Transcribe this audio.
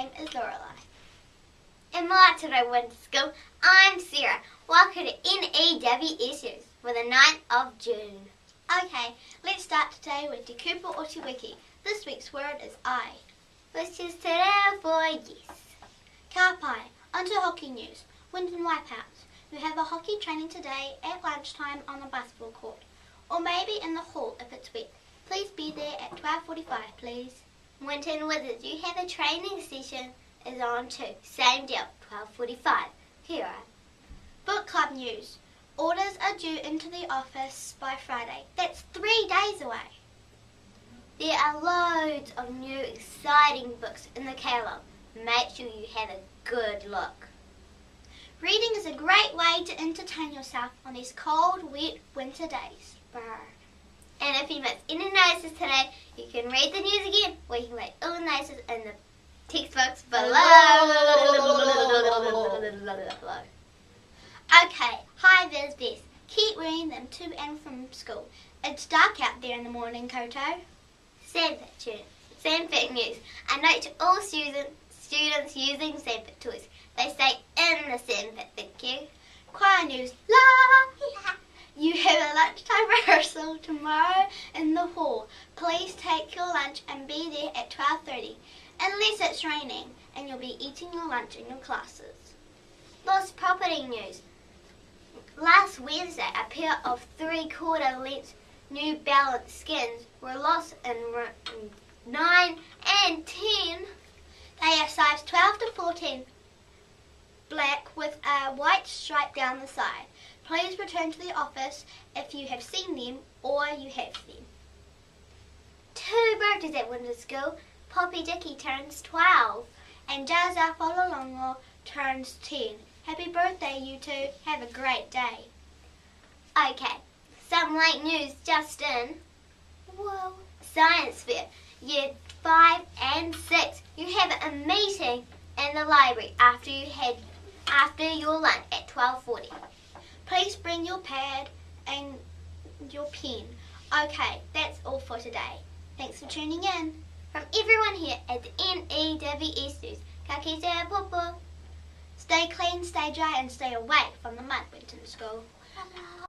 name is Loralye. And welcome to Winton School. I'm Sarah. Welcome to N.E.W.S for the 9th of June. Okay, let's start today with the kupu or the wiki. This week's word is I, which is today for yes. Ka pai. Onto hockey news. Winton Wipeouts. We have a hockey training today at lunchtime on the basketball court, or maybe in the hall if it's wet. Please be there at 12:45, please. Winton Wizards, you have a training session is on too. Same deal, 12:45. Here are book club news. Orders are due into the office by Friday. That's 3 days away. There are loads of new exciting books in the catalogue. Make sure you have a good look. Reading is a great way to entertain yourself on these cold, wet winter days. Brr. And if you missed any notices today, you can read the news again, or you can read all the notices in the textbooks below. Okay, hi there's Bess. Keep wearing them to and from school. It's dark out there in the morning, koutou. Sandpit news. A note to all students using sandpit toys. They stay in the sandpit, thank you. Choir news. La! You have a lunchtime rehearsal tomorrow in the hall. Please take your lunch and be there at 12:30, unless it's raining and you'll be eating your lunch in your classes. Lost property news. Last Wednesday, a pair of 3/4 length New Balance skins were lost in room 9 and 10. They are size 12 to 14, black with a white stripe down the side. Please return to the office if you have seen them or you have them. 2 birthdays at Winton School. Poppy Dicky turns 12. And Jaza Fololongo turns 10. Happy birthday, you two. Have a great day. Okay, some late news just in. Whoa. Science fair. Year 5 and 6. You have a meeting in the library after your lunch at 12:40. Please bring your pad and your pen. Okay, that's all for today. Thanks for tuning in. From everyone here at the N.E.W.S News, ka kite popo. Stay clean, stay dry, and stay away from the mud, Winton School.